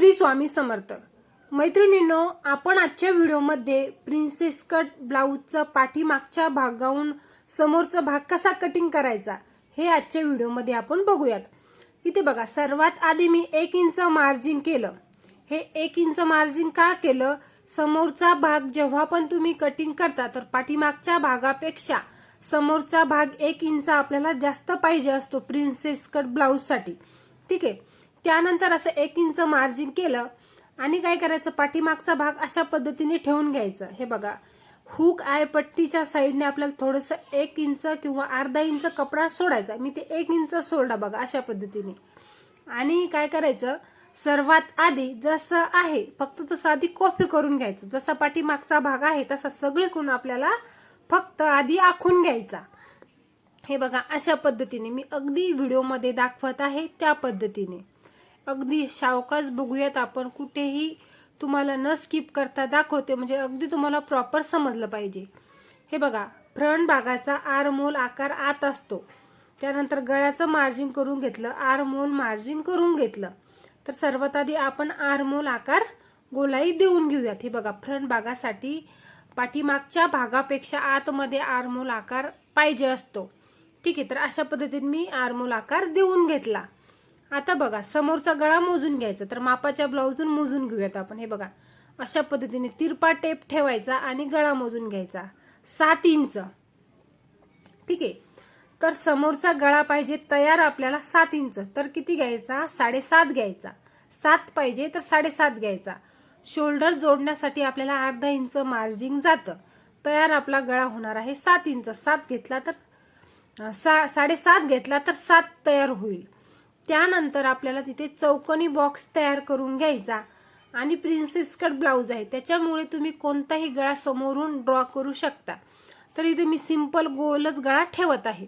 श्री स्वामी समर्थ. मैत्रिणींनो, आपण आजच्या व्हिडिओमध्ये प्रिन्सेस कट ब्लाऊजचा पाठीमागच्या भागाहून समोरचा भाग कसा कटिंग करायचा हे आजच्या व्हिडिओमध्ये आपण बघूयात. इथे बघा, सर्वात आधी मी 1 इंच मार्जिन केलं. हे 1 इंच मार्जिन का केलं? समोरचा भाग जेव्हा पण तुम्ही कटिंग करता तर पाठीमागच्या भागापेक्षा समोरचा भाग 1 इंच आपल्याला जास्त पाहिजे असतो प्रिन्सेस कट ब्लाऊज साठी. ठीक आहे. त्यानंतर असं 1 इंच मार्जिन केलं आणि काय करायचं, पाठीमागचा भाग अशा पद्धतीने ठेवून घ्यायचं. हे बघा, हुक आय पट्टीच्या साईडने आपल्याला थोडंसं 1 इंच किंवा अर्धा इंच कपडा सोडायचा. मी ते 1 इंच सोडला बघा अशा पद्धतीने. आणि काय करायचं, सर्वात आधी जसं आहे फक्त तसं आधी कॉपी करून घ्यायचं. जसा पाठीमागचा भाग आहे तसा सगळीकडून आपल्याला फक्त आधी आखून घ्यायचा. हे बघा, अशा पद्धतीने मी अगदी व्हिडिओमध्ये दाखवत आहे त्या पद्धतीने. अगदी सावकाश बघूयात आपण, कुठेही तुम्हाला न स्किप करता दाखवते म्हणजे अगदी तुम्हाला प्रॉपर समजलं पाहिजे. हे बघा, फ्रंट भागाचा आर्महोल आकार आत असतो. त्यानंतर गळ्याचं मार्जिन करून घेतलं, आर्महोल मार्जिन करून घेतलं. तर सर्वात आधी आपण आर्महोल आकार गोलाई देऊन घेऊयात. हे बघा, फ्रंट भागासाठी पाठीमागच्या भागापेक्षा आतमध्ये आर्महोल आकार पाहिजे असतो. ठीक आहे. तर अशा पद्धतीने मी आर्महोल आकार देऊन घेतला. आता बघा, समोरचा गळा मोजून घ्यायचा. तर मापाच्या ब्लाऊजून मोजून घेऊयात आपण. हे बघा, अशा पद्धतीने तिरपा टेप ठेवायचा आणि गळा मोजून घ्यायचा 7 इंच. ठीक आहे. तर समोरचा गळा पाहिजे तयार आपल्याला 7 इंच. तर किती घ्यायचा? 7.5 घ्यायचा. 7 पाहिजे तर 7.5 घ्यायचा. शोल्डर जोडण्यासाठी आपल्याला अर्धा इंच मार्जिन जातं. तयार आपला गळा होणार आहे 7 इंच. 7 घेतला तर 7.5 घेतला तर 7 तयार होईल. त्यानंतर आपल्याला तिथे चौकोनी बॉक्स तयार करून घ्यायचा. आणि प्रिन्सेस कट ब्लाऊज आहे त्याच्यामुळे तुम्ही कोणताही गळा समोरून ड्रॉ करू शकता. तर इथे मी सिंपल गोलच गळा ठेवत आहे.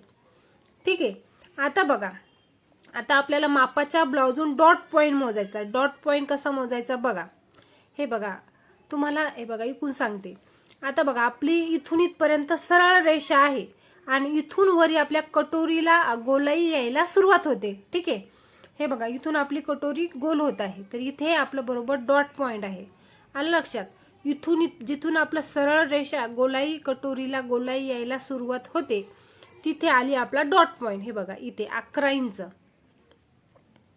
ठीक आहे. आता बघा, आता आपल्याला मापाच्या ब्लाऊजून डॉट पॉइंट मोजायचा. डॉट पॉइंट कसा मोजायचा बघा. हे बघा, तुम्हाला हे बघा इकून सांगते. आता बघा, आपली इथून इथपर्यंत सरळ रेषा आहे आणि इथून वरी आपल्या कटोरीला गोलाई यायला सुरुवात होते. ठीक आहे. हे बघा, इथून आपली कटोरी गोल होत आहे. तर इथे आपलं बरोबर डॉट पॉइंट आहे. आलं लक्षात? इथून जिथून आपलं सरळ रेषा गोलाई कटोरीला गोलाई यायला सुरुवात होते तिथे आली आपला डॉट पॉइंट. हे बघा, इथे 11 इंच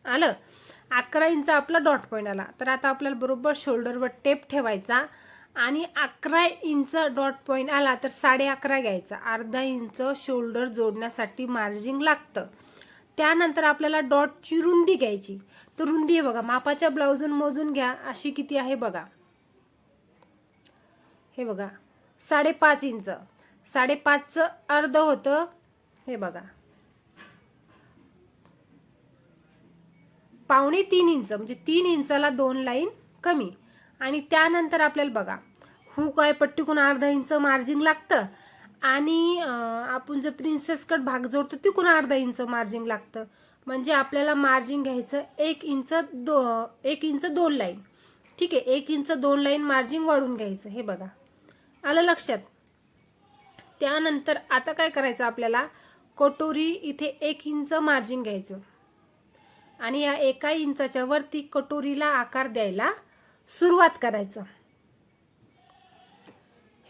आलं. 11 इंच आपला डॉट पॉइंट आला. तर आता आपल्याला बरोबर शोल्डरवर टेप ठेवायचा आणि 11 इंच डॉट पॉइंट आला तर 11.5 घ्यायचा. अर्धा इंच शोल्डर जोडण्यासाठी मार्जिन लागतं. त्यानंतर आपल्याला डॉटची रुंदी घ्यायची. तर रुंदी आहे बघा, मापाच्या ब्लाऊजून मोजून घ्या. अशी किती आहे बघा. हे बघा, 5.5 इंच. 5.5चं अर्ध होतं. हे बघा, 2.25 इंच म्हणजे 3 इंचाला 2 लाईन कमी. आणि त्यानंतर आपल्याला बघा, हुक आहे पट्टीकून अर्धा इंच मार्जिन लागतं आणि आपण जर प्रिन्सेस कट भाग जोडतो तिकून अर्धा इंच मार्जिन लागतं. म्हणजे आपल्याला मार्जिन घ्यायचं 1 इंच 2 लाईन. ठीक आहे. 1 इंच 2 लाईन मार्जिन वाढून घ्यायचं. हे बघा, आलं लक्षात? त्यानंतर आता काय करायचं, आपल्याला कटोरी इथे 1 इंच मार्जिन घ्यायचं आणि या 1 इंचाच्या वरती कटोरीला आकार द्यायला सुरुवात करायचं.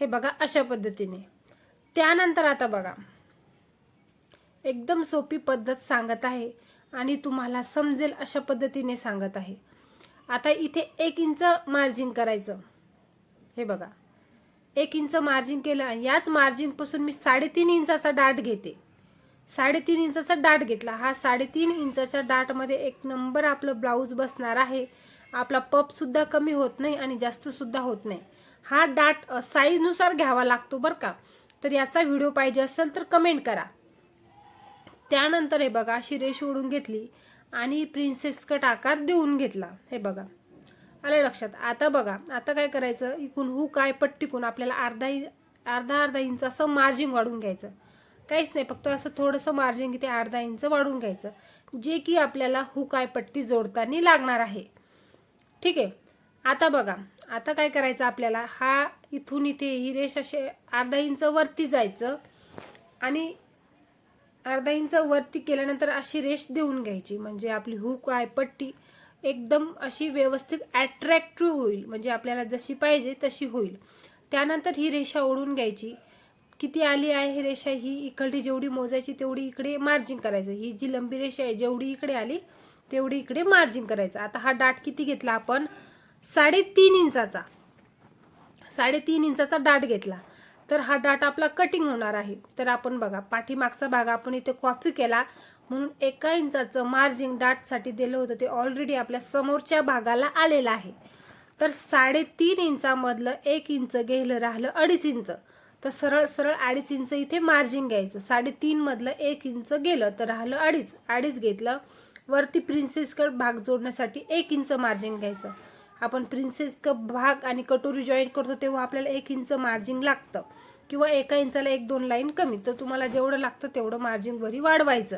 हे बघा, अशा पद्धतीने. त्यानंतर आता बघा, एकदम सोपी पद्धत सांगत आहे आणि तुम्हाला समजेल अशा पद्धतीने सांगत आहे. आता इथे 1 इंच मार्जिन करायचं. हे बघा, 1 इंच मार्जिन केलं. याच मार्जिन पासून मी 3.5 इंचाचा डाट घेते. 3.5 इंचाचा डाट घेतला. हा 3.5 इंचाच्या डाट मध्ये 1 नंबर आपलं ब्लाऊज बसणार आहे. आपला पप सुद्धा कमी होत नाही आणि जास्त सुद्धा होत नाही. हा डाट साईज नुसार घ्यावा लागतो बरं का. तर याचा व्हिडिओ पाहिजे असेल तर कमेंट करा. त्यानंतर हे बघा, अशी रेष ओढून घेतली आणि प्रिन्सेस कट आकार देऊन घेतला. हे बघा, आलं लक्षात? आता बघा, आता काय करायचं, इकून हुक आहे पट्टीकून आपल्याला अर्धा इंच असं मार्जिन वाढून घ्यायचं. काहीच नाही, फक्त असं थोडंसं मार्जिन इथे अर्धा इंच वाढून घ्यायचं, जे की आपल्याला हुक आहे पट्टी जोडताना लागणार आहे. ठीक आहे. आता बघा, आता काय करायचं, आपल्याला हा इथून इथे ही रेष असे अर्धा इंच वरती जायचं आणि अर्धा इंच वरती केल्यानंतर अशी रेष देऊन घ्यायची. म्हणजे आपली हुक आहे पट्टी एकदम अशी व्यवस्थित अट्रॅक्टिव्ह होईल, म्हणजे आपल्याला जशी पाहिजे तशी होईल. त्यानंतर ही रेषा ओढून घ्यायची. किती आली आहे ही रेषा, ही इकडे जेवढी मोजायची तेवढी इकडे मार्जिंग करायचं. ही जी लंबी रेषा आहे जेवढी इकडे आली तेवढी इकडे मार्जिंग करायचं. आता हा डाट किती घेतला आपण, 3.5 इंचाचा, 3.5 इंचाचा डाट घेतला. तर हा डाट आपला कटिंग होणार आहे. तर आपण बघा पाठीमागचा भाग आपण इथे कॉपी केला म्हणून 1 इंचाचं मार्जिंग डाटसाठी दिलं होतं ते ऑलरेडी आपल्या समोरच्या भागाला आलेलं आहे. तर 3.5 इंचामधलं 1 इंच गेलं राहिलं 2.5 इंच. तर सरळ सरळ 2.5 इंच इथे मार्जिंग घ्यायचं. 3.5 मधलं 1 इंच गेलं तर राहिलं 2.5 घेतलं. वरती प्रिन्सेस कट भाग जोडण्यासाठी 1 इंच मार्जिंग घ्यायचं. आपण प्रिन्सेस कट भाग आणि कटोरी जॉईंट करतो तेव्हा आपल्याला 1 इंच मार्जिंग लागतं, किंवा 1 इंचाला 1-2 लाईन कमी. तर तुम्हाला जेवढं लागतं तेवढं मार्जिंग वरी वाढवायचं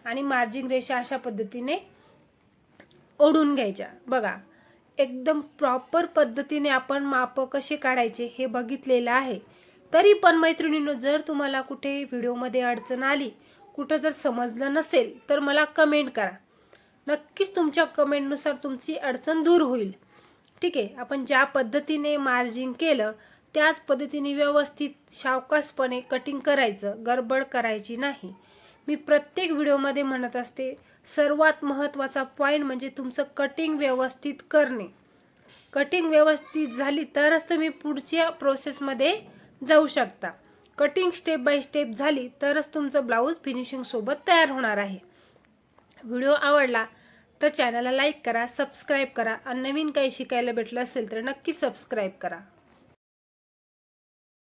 आणि मार्जिंग रेषा अशा पद्धतीने ओढून घ्यायच्या. बघा एकदम प्रॉपर पद्धतीने आपण माप कसे काढायचे हे बघितलेलं आहे. तरी पण मैत्रिणींनो, जर तुम्हाला कुठे व्हिडिओमध्ये अडचण आली, कुठं जर समजलं नसेल तर मला कमेंट करा. नक्कीच तुमच्या कमेंटनुसार तुमची अडचण दूर होईल. ठीक आहे, आपण ज्या पद्धतीने मार्जिंग केलं त्याच पद्धतीने व्यवस्थित सावकाशपणे कटिंग करायचं, गडबड करायची नाही. मी प्रत्येक व्हिडिओमध्ये म्हणत असते, सर्वात महत्त्वाचा पॉईंट म्हणजे तुमचं कटिंग व्यवस्थित करणे. कटिंग व्यवस्थित झाली तरच तुम्ही पुढच्या प्रोसेसमध्ये जाऊ शकता. कटिंग स्टेप बाय स्टेप झाली तरच तुमचं ब्लाऊज फिनिशिंग सोबत तयार होणार आहे. व्हिडिओ आवडला तर चॅनलला लाईक करा, सबस्क्राईब करा आणि नवीन काही शिकायला भेटलं असेल तर नक्की सबस्क्राईब करा.